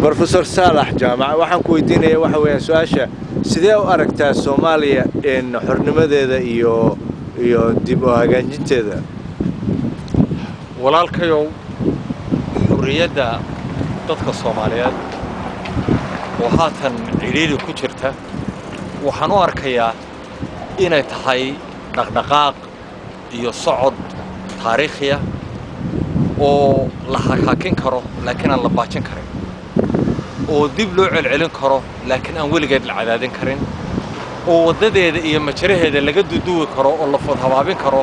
بروفيسور صالح جامعة waxaan ku weydiinaya waxa weeyaan su'aasha sidee u aragtaa Soomaaliya in xornimadeeda iyo dib u hagaajinteeda walaalkayow xurriyadda dadka Soomaaliyeed oo haatan ciriiri ku jirta waxaan u arkayaa inay tahay dhaqdhaqaaq iyo socod taariikhi ah oo la xakakin karo laakiin aan la baajin karin oo dib loo celcelin karo laakiin aan weligeed la cadaadin karin oo wadadeeda iyo majraheeda laga duduwi karo oo la fadhabaabin karo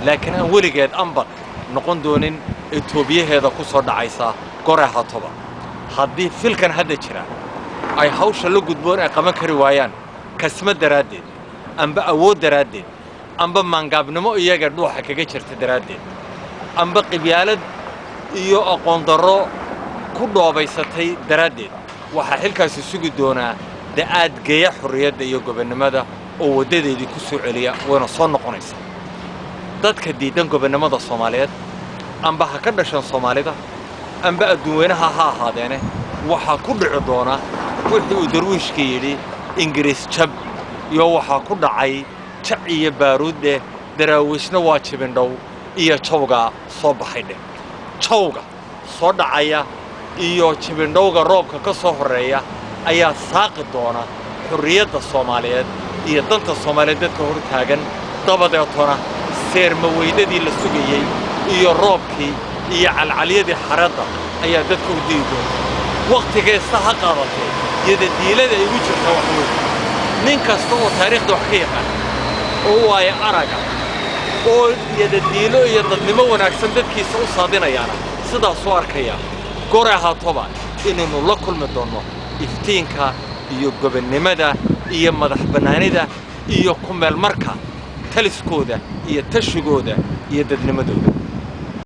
laakiin aan weligeed anba noqon doonin Itoobiyaheeda ku soo dhacaysa goraha toba haddii filkan hadda jira ay hawsha la gudboon ay qaban kari waayaan kasma daraadeed amba awood daraadeed amba mangaabnimo iyaga dhuuxa kaga jirta daraadeed amba qibyaalad iyo aqoon darro ku dhoobaysatay daraadeed waxa xilkaasi sugi doonaa da'aad geeya xurriyadda iyo gobonnimada oo wadadeedii ku soo celiya wayna soo noqonaysa dadka diidan gobonnimada Soomaaliyeed amba ha ka dhashan Soomaalida amba adduunweynaha ha ahaadeene waxa ku dhici doona wixii uu darwiishka yidhi Ingiriis jab iyo waxa ku dhacay jac iyo baaruudde daraawiishna waa jibindhow iyo jawga soo baxay jawga soo dhacaya iyo jibindhowga roobka ka soo horeeya ayaa saaqi doona xurriyadda Soomaaliyeed iyo danta Soomaaliyeed dadka hor taagan dabadeetona seerma weydadii la sugayay iyo roobkii iyo calcaliyadii xaradda ayaa dadka u diidi doona waqtigeesta ha qaadatay yadadiilada ay ugu jirta wax weyn nin kasta oo taariikhda wax ka yaqaan oo waaya araga oo yadadiilo iyo dadnimo wanaagsan dadkiisa u saadinayaana sidaas soo arkaya goraha toba inaynu la kulmi doono iftiinka iyo gobonnimada iyo madax bannaanida iyo ku meel marka taliskooda iyo tashigooda iyo dadnimadooda